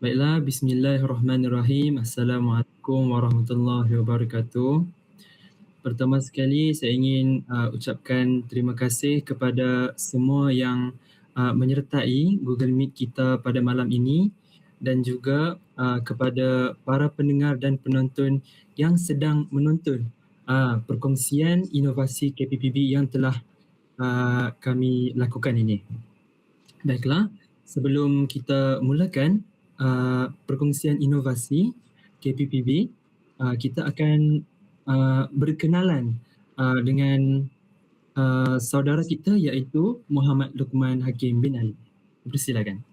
Baiklah, bismillahirrahmanirrahim. Assalamualaikum warahmatullahi wabarakatuh. Pertama sekali saya ingin ucapkan terima kasih kepada semua yang menyertai Google Meet kita pada malam ini dan juga kepada para pendengar dan penonton yang sedang menonton perkongsian inovasi KPPB yang telah kami lakukan ini. Baiklah, sebelum kita mulakan perkongsian inovasi KPPB, kita akan berkenalan dengan saudara kita iaitu Muhammad Luqman Hakim bin Ali. Persilakan.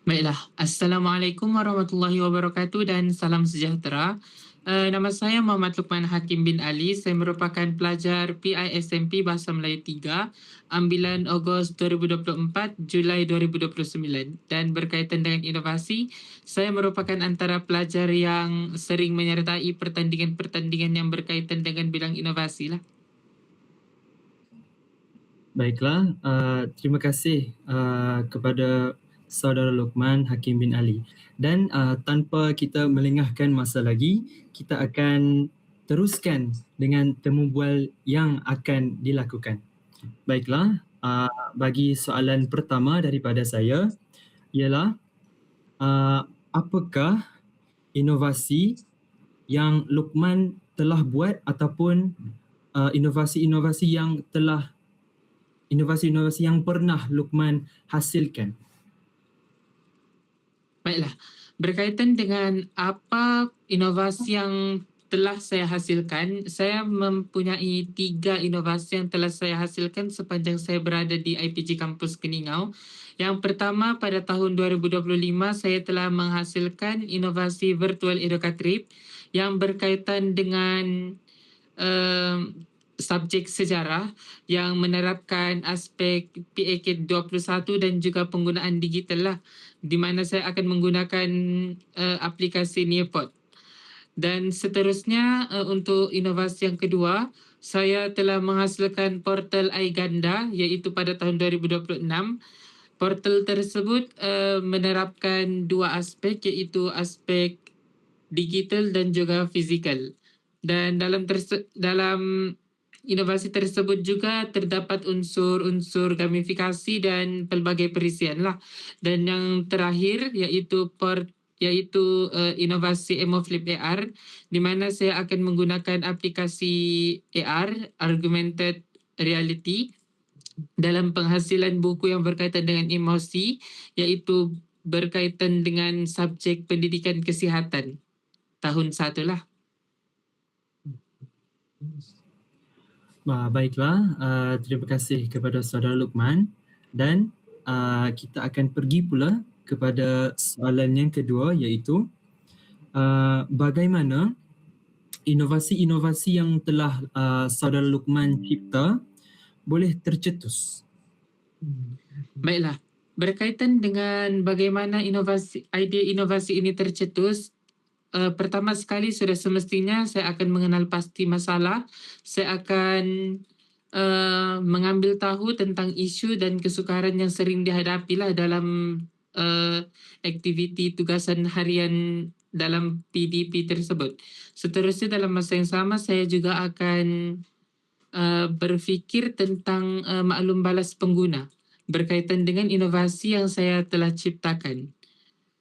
Baiklah, Assalamualaikum warahmatullahi wabarakatuh dan salam sejahtera. Nama saya Muhammad Luqman Hakim bin Ali. Saya merupakan pelajar PISMP Bahasa Melayu 3, ambilan Ogos 2024, Julai 2029. Dan berkaitan dengan inovasi, saya merupakan antara pelajar yang sering menyertai pertandingan-pertandingan yang berkaitan dengan bidang inovasi lah. Baiklah, terima kasih kepada saudara Luqman Hakim bin Ali. Dan tanpa kita melengahkan masa lagi, kita akan teruskan dengan temu bual yang akan dilakukan. Baiklah, bagi soalan pertama daripada saya ialah apakah inovasi yang Luqman telah buat ataupun inovasi-inovasi yang pernah Luqman hasilkan? Baiklah, berkaitan dengan apa inovasi yang telah saya hasilkan, saya mempunyai 3 inovasi yang telah saya hasilkan sepanjang saya berada di IPG Kampus Keningau. Yang pertama, pada tahun 2025, saya telah menghasilkan inovasi Virtual Educatrip yang berkaitan dengan subjek sejarah yang menerapkan aspek PAK 21 dan juga penggunaan digital lah, di mana saya akan menggunakan aplikasi Nearpod. Dan seterusnya untuk inovasi yang kedua, saya telah menghasilkan portal iGanda iaitu pada tahun 2026. Portal tersebut menerapkan 2 aspek iaitu aspek digital dan juga fizikal. Dan dalam inovasi tersebut juga terdapat unsur-unsur gamifikasi dan pelbagai perisian lah. Dan yang terakhir iaitu inovasi EmoFlip AR, di mana saya akan menggunakan aplikasi AR, Augmented Reality, dalam penghasilan buku yang berkaitan dengan emosi, iaitu berkaitan dengan subjek pendidikan kesihatan tahun 1 lah. Baiklah, terima kasih kepada saudara Luqman dan kita akan pergi pula kepada soalan yang kedua iaitu bagaimana inovasi-inovasi yang telah saudara Luqman cipta boleh tercetus? Baiklah, berkaitan dengan bagaimana idea inovasi ini tercetus, pertama sekali sudah semestinya saya akan mengenal pasti masalah. Saya akan mengambil tahu tentang isu dan kesukaran yang sering dihadapi lah dalam aktiviti tugasan harian dalam PDP tersebut. Seterusnya dalam masa yang sama saya juga akan berfikir tentang maklum balas pengguna berkaitan dengan inovasi yang saya telah ciptakan.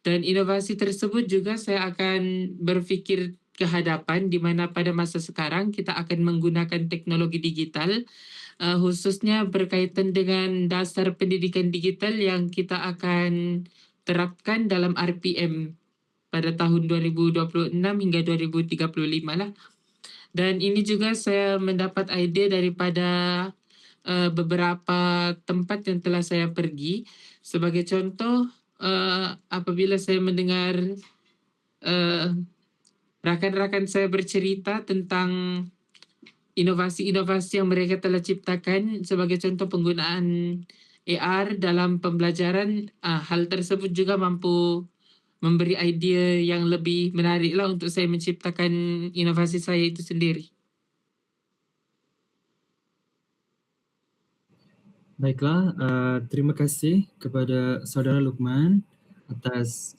Dan inovasi tersebut juga saya akan berfikir ke hadapan, di mana pada masa sekarang kita akan menggunakan teknologi digital, khususnya berkaitan dengan dasar pendidikan digital yang kita akan terapkan dalam RPM pada tahun 2026 hingga 2035 lah. Dan ini juga saya mendapat ide daripada beberapa tempat yang telah saya pergi. Sebagai contoh, apabila saya mendengar rakan-rakan saya bercerita tentang inovasi-inovasi yang mereka telah ciptakan, sebagai contoh penggunaan AR dalam pembelajaran, hal tersebut juga mampu memberi idea yang lebih menarik lah untuk saya menciptakan inovasi saya itu sendiri. Baiklah, terima kasih kepada saudara Luqman atas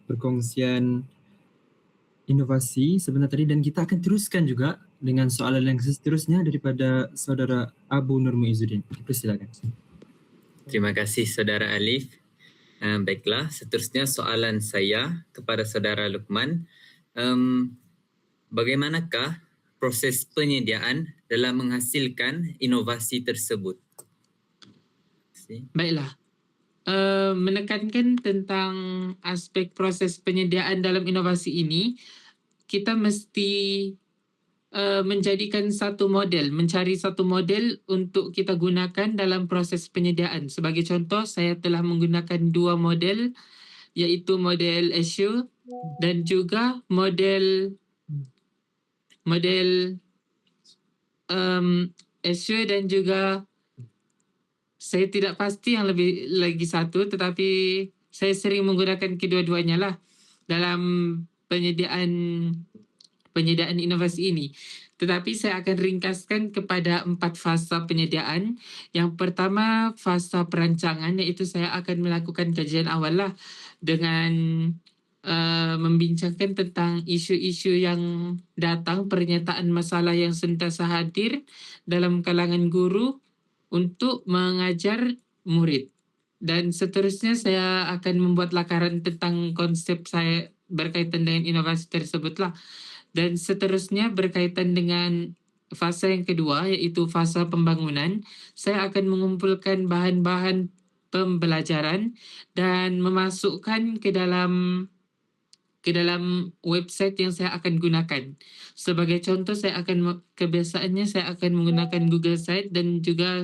perkongsian inovasi sebentar tadi, dan kita akan teruskan juga dengan soalan yang seterusnya daripada saudara Abu Nur Muizzuddin. Persilakan. Terima kasih saudara Alif. Baiklah, seterusnya soalan saya kepada saudara Luqman. Bagaimanakah proses penyediaan dalam menghasilkan inovasi tersebut? Baiklah. Menekankan tentang aspek proses penyediaan dalam inovasi ini, kita mesti menjadikan satu model, mencari satu model untuk kita gunakan dalam proses penyediaan. Sebagai contoh, saya telah menggunakan dua model, iaitu model Azure dan juga model Azure, dan juga saya tidak pasti yang lebih lagi satu, tetapi saya sering menggunakan kedua-duanya lah dalam penyediaan inovasi ini. Tetapi saya akan ringkaskan kepada 4 fasa penyediaan. Yang pertama, fasa perancangan, iaitu saya akan melakukan kajian awal lah dengan membincangkan tentang isu-isu yang datang, pernyataan masalah yang sentiasa hadir dalam kalangan guru untuk mengajar murid. Dan seterusnya saya akan membuat lakaran tentang konsep saya berkaitan dengan inovasi tersebutlah. Dan seterusnya berkaitan dengan fasa yang kedua, iaitu fasa pembangunan. Saya akan mengumpulkan bahan-bahan pembelajaran dan memasukkan ke dalam website yang saya akan gunakan. Sebagai contoh, kebiasaannya saya akan menggunakan Google Site dan juga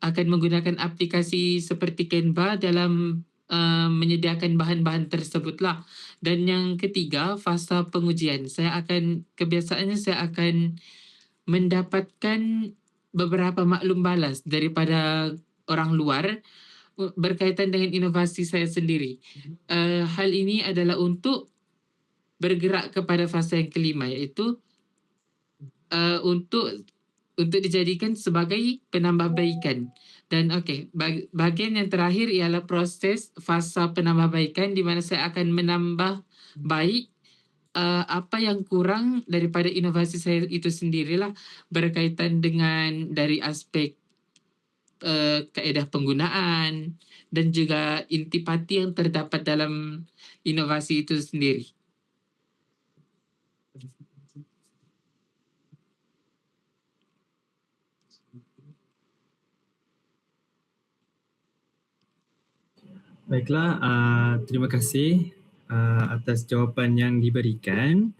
akan menggunakan aplikasi seperti Canva dalam menyediakan bahan-bahan tersebutlah. Dan yang ketiga, fasa pengujian. Kebiasaannya saya akan mendapatkan beberapa maklum balas daripada orang luar berkaitan dengan inovasi saya sendiri. Hal ini adalah untuk bergerak kepada fasa yang kelima, iaitu untuk dijadikan sebagai penambahbaikan. Dan bahagian yang terakhir ialah proses fasa penambahbaikan, di mana saya akan menambah baik apa yang kurang daripada inovasi saya itu sendirilah, berkaitan dengan dari aspek kaedah penggunaan dan juga intipati yang terdapat dalam inovasi itu sendiri. Baiklah, terima kasih atas jawapan yang diberikan,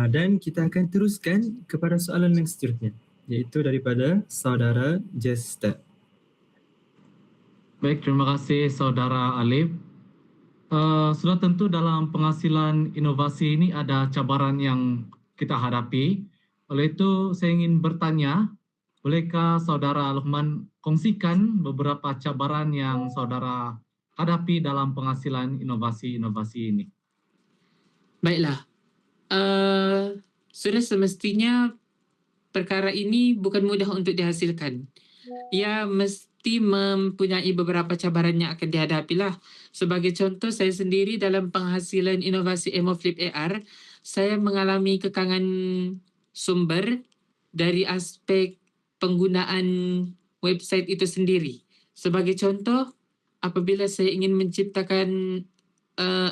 dan kita akan teruskan kepada soalan yang seterusnya, iaitu daripada saudara Jester. Baik, terima kasih saudara Alif. Sudah tentu dalam penghasilan inovasi ini ada cabaran yang kita hadapi. Oleh itu saya ingin bertanya, bolehkah saudara Luqman kongsikan beberapa cabaran yang saudara hadapi dalam penghasilan inovasi-inovasi ini? Baiklah, sudah semestinya perkara ini bukan mudah untuk dihasilkan. Ia mesti mempunyai beberapa cabaran yang akan dihadapilah. Sebagai contoh, saya sendiri dalam penghasilan inovasi EmoFlip AR, saya mengalami kekangan sumber dari aspek penggunaan website itu sendiri. Sebagai contoh, apabila saya ingin menciptakan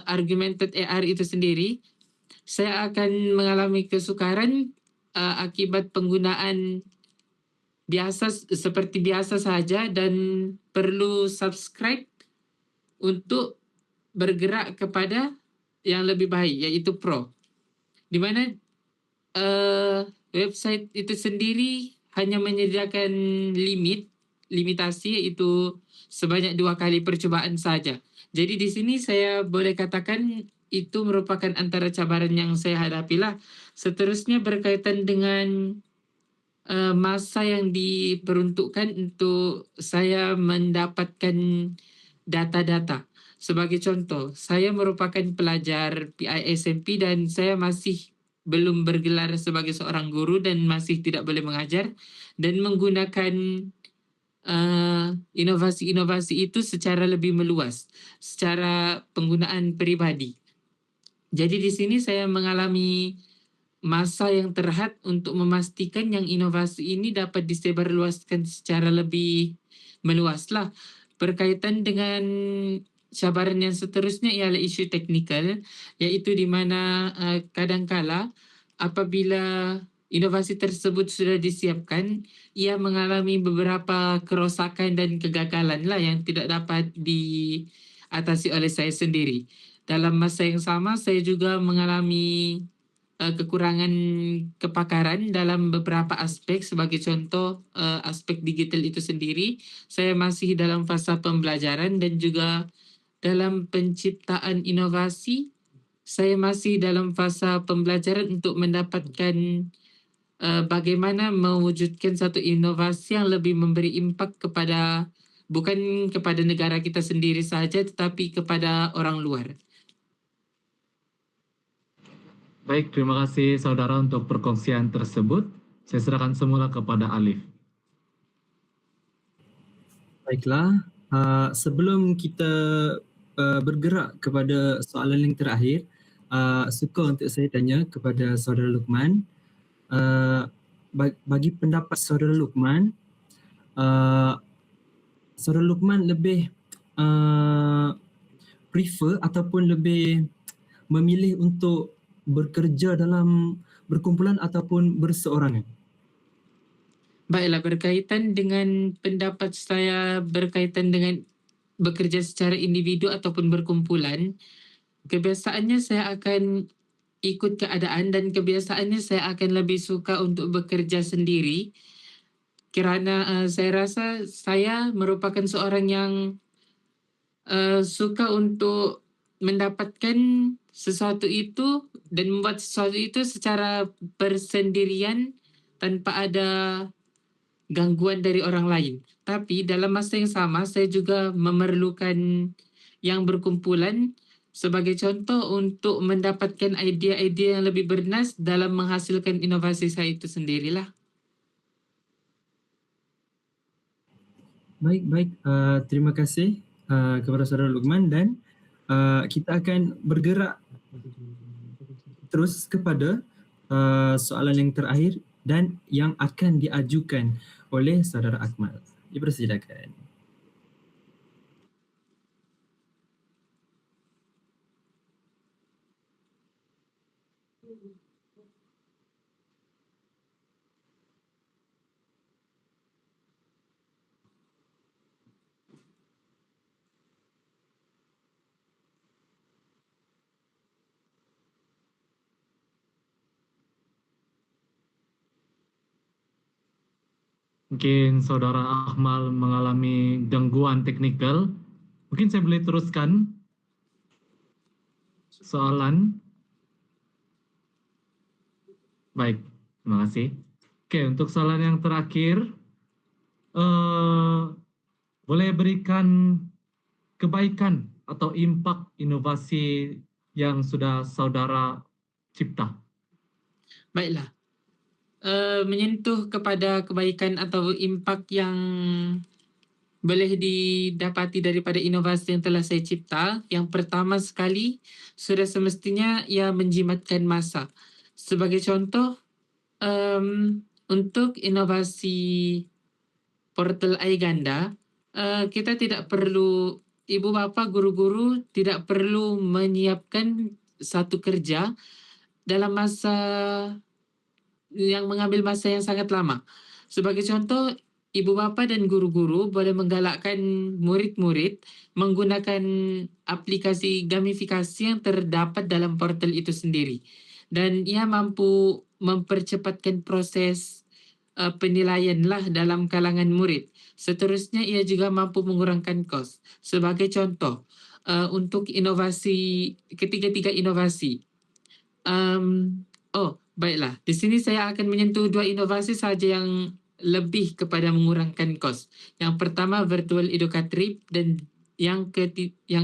augmented AR itu sendiri, saya akan mengalami kesukaran akibat penggunaan seperti biasa saja, dan perlu subscribe untuk bergerak kepada yang lebih baik, yaitu Pro. Di mana website itu sendiri hanya menyediakan limitasi, yaitu sebanyak 2 kali percobaan saja. Jadi di sini saya boleh katakan itu merupakan antara cabaran yang saya hadapilah. Seterusnya berkaitan dengan masa yang diperuntukkan untuk saya mendapatkan data-data. Sebagai contoh, saya merupakan pelajar PISMP dan saya masih belum bergelar sebagai seorang guru dan masih tidak boleh mengajar, dan menggunakan inovasi-inovasi itu secara lebih meluas, secara penggunaan peribadi. Jadi di sini saya mengalami masa yang terhad untuk memastikan yang inovasi ini dapat disebarluaskan secara lebih meluas lah. Berkaitan dengan cabaran yang seterusnya ialah isu teknikal, iaitu di mana kadangkala apabila inovasi tersebut sudah disiapkan, ia mengalami beberapa kerosakan dan kegagalan lah yang tidak dapat diatasi oleh saya sendiri. Dalam masa yang sama, saya juga mengalami kekurangan kepakaran dalam beberapa aspek. Sebagai contoh, aspek digital itu sendiri, saya masih dalam fasa pembelajaran, dan juga dalam penciptaan inovasi, saya masih dalam fasa pembelajaran untuk mendapatkan bagaimana mewujudkan satu inovasi yang lebih memberi impak kepada, bukan kepada negara kita sendiri saja, tetapi kepada orang luar. Baik, terima kasih saudara untuk perkongsian tersebut. Saya serahkan semula kepada Alif. Baiklah, sebelum kita bergerak kepada soalan yang terakhir, suka untuk saya tanya kepada saudara Luqman, bagi pendapat saudara Luqman, saudara Luqman lebih prefer ataupun lebih memilih untuk bekerja dalam berkumpulan ataupun berseorangan? Baiklah, berkaitan dengan pendapat saya berkaitan dengan bekerja secara individu ataupun berkumpulan, kebiasaannya saya akan ikut keadaan, dan kebiasaannya saya akan lebih suka untuk bekerja sendiri, kerana saya rasa saya merupakan seorang yang suka untuk mendapatkan sesuatu itu dan membuat sesuatu itu secara bersendirian tanpa ada gangguan dari orang lain. Tapi dalam masa yang sama, saya juga memerlukan yang berkumpulan sebagai contoh untuk mendapatkan idea-idea yang lebih bernas dalam menghasilkan inovasi saya itu sendirilah. Baik. Terima kasih kepada saudara Luqman, dan kita akan bergerak terus kepada soalan yang terakhir dan yang akan diajukan oleh saudara Akmal. Dipersilakan. Mungkin saudara Akmal mengalami gangguan teknikal. Mungkin saya boleh teruskan soalan. Baik, terima kasih. Oke, untuk soalan yang terakhir, boleh berikan kebaikan atau impak inovasi yang sudah saudara cipta? Baiklah. Menyentuh kepada kebaikan atau impak yang boleh didapati daripada inovasi yang telah saya cipta, yang pertama sekali, sudah semestinya ia menjimatkan masa. Sebagai contoh, untuk inovasi portal iGanda, kita tidak perlu, ibu bapa, guru-guru tidak perlu menyiapkan satu kerja dalam masa yang mengambil masa yang sangat lama. Sebagai contoh, ibu bapa dan guru-guru boleh menggalakkan murid-murid menggunakan aplikasi gamifikasi yang terdapat dalam portal itu sendiri. Dan ia mampu mempercepatkan proses penilaian lah dalam kalangan murid. Seterusnya, ia juga mampu mengurangkan kos. Sebagai contoh, untuk inovasi, ketiga-tiga inovasi. Baiklah. Di sini saya akan menyentuh dua inovasi saja yang lebih kepada mengurangkan kos. Yang pertama, virtual educatrip, dan yang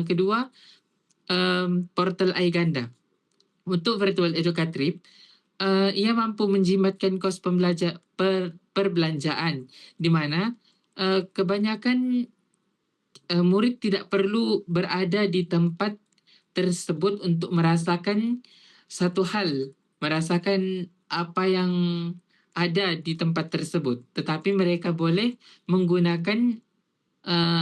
kedua, portal iGanda. Untuk virtual educatrip, ia mampu menjimatkan kos perbelanjaan, di mana kebanyakan murid tidak perlu berada di tempat tersebut untuk merasakan satu hal, merasakan apa yang ada di tempat tersebut. Tetapi mereka boleh menggunakan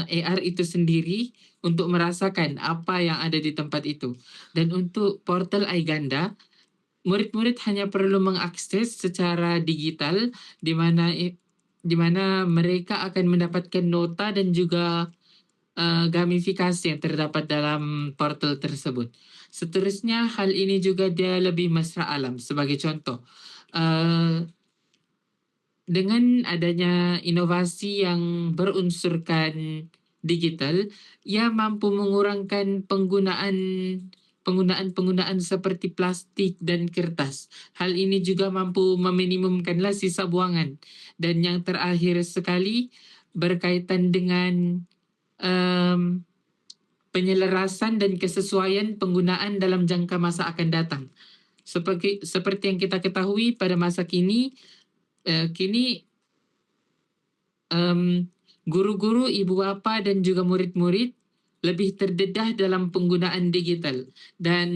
AR itu sendiri untuk merasakan apa yang ada di tempat itu. Dan untuk portal iGanda, murid-murid hanya perlu mengakses secara digital di mana mereka akan mendapatkan nota dan juga gamifikasi yang terdapat dalam portal tersebut. Seterusnya, hal ini juga dia lebih mesra alam. Sebagai contoh, dengan adanya inovasi yang berunsurkan digital, ia mampu mengurangkan penggunaan seperti plastik dan kertas. Hal ini juga mampu meminimumkanlah sisa buangan. Dan yang terakhir sekali, berkaitan dengan penyelarasan dan kesesuaian penggunaan dalam jangka masa akan datang. Seperti yang kita ketahui pada masa kini, guru-guru, ibu bapa dan juga murid-murid lebih terdedah dalam penggunaan digital. Dan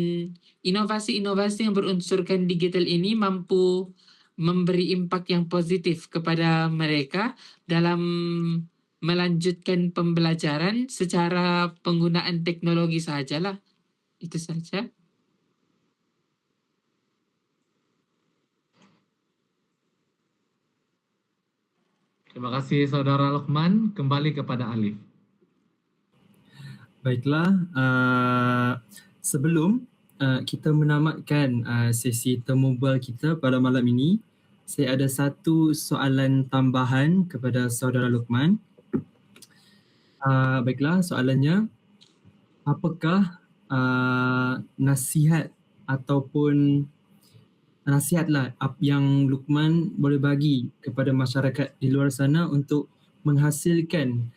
inovasi-inovasi yang berunsurkan digital ini mampu memberi impak yang positif kepada mereka dalam melanjutkan pembelajaran secara penggunaan teknologi sahajalah. Itu saja. Terima kasih Saudara Luqman. Kembali kepada Alif. Baiklah, sebelum kita menamatkan sesi temu bual kita pada malam ini, saya ada satu soalan tambahan kepada Saudara Luqman. Baiklah, soalannya, apakah nasihat ataupun nasihatlah yang Luqman boleh bagi kepada masyarakat di luar sana untuk menghasilkan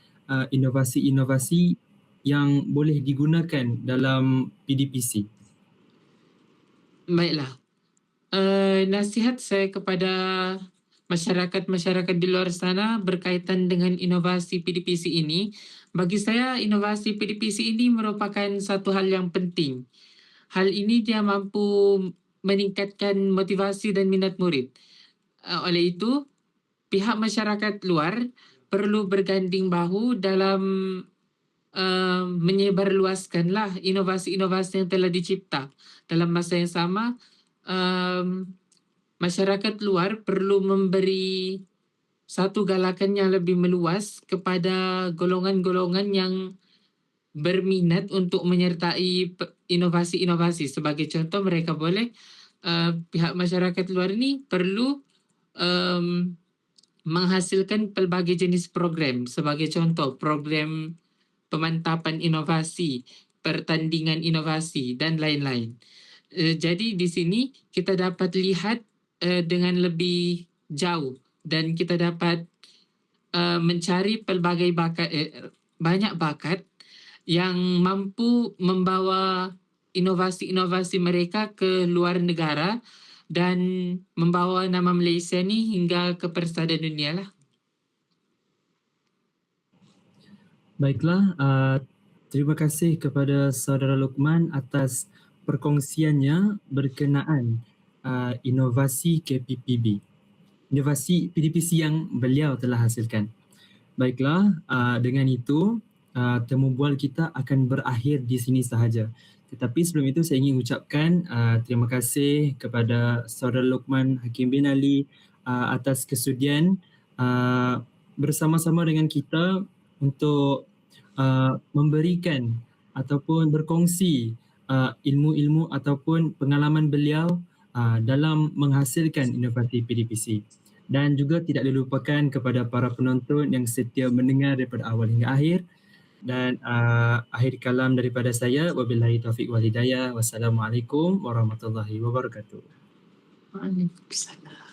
inovasi-inovasi yang boleh digunakan dalam PDPC? Baiklah. Nasihat saya kepada masyarakat-masyarakat di luar sana berkaitan dengan inovasi PDPC ini, bagi saya inovasi PDPC ini merupakan satu hal yang penting. Hal ini dia mampu meningkatkan motivasi dan minat murid. Oleh itu, pihak masyarakat luar perlu berganding bahu dalam menyebarluaskanlah inovasi-inovasi yang telah dicipta. Dalam masa yang sama, masyarakat luar perlu memberi satu galakan yang lebih meluas kepada golongan-golongan yang berminat untuk menyertai inovasi-inovasi. Sebagai contoh, mereka boleh pihak masyarakat luar ini perlu menghasilkan pelbagai jenis program. Sebagai contoh, program pemantapan inovasi, pertandingan inovasi dan lain-lain. Jadi di sini kita dapat lihat dengan lebih jauh dan kita dapat mencari pelbagai banyak bakat yang mampu membawa inovasi-inovasi mereka ke luar negara dan membawa nama Malaysia ni hingga ke persada dunia lah. Baiklah, terima kasih kepada Saudara Luqman atas perkongsiannya berkenaan inovasi KPPB, inovasi PDPC yang beliau telah hasilkan. Baiklah, dengan itu temu bual kita akan berakhir di sini sahaja. Tetapi sebelum itu saya ingin ucapkan terima kasih kepada Saudara Luqman Hakim bin Ali atas kesudian bersama-sama dengan kita untuk memberikan ataupun berkongsi ilmu-ilmu ataupun pengalaman beliau dalam menghasilkan inovasi PDPC. Dan juga tidak dilupakan kepada para penonton yang setia mendengar daripada awal hingga akhir. Dan akhir kalam daripada saya, wabillahi taufiq wal hidayah. Wassalamualaikum warahmatullahi wabarakatuh. Waalaikumsalam.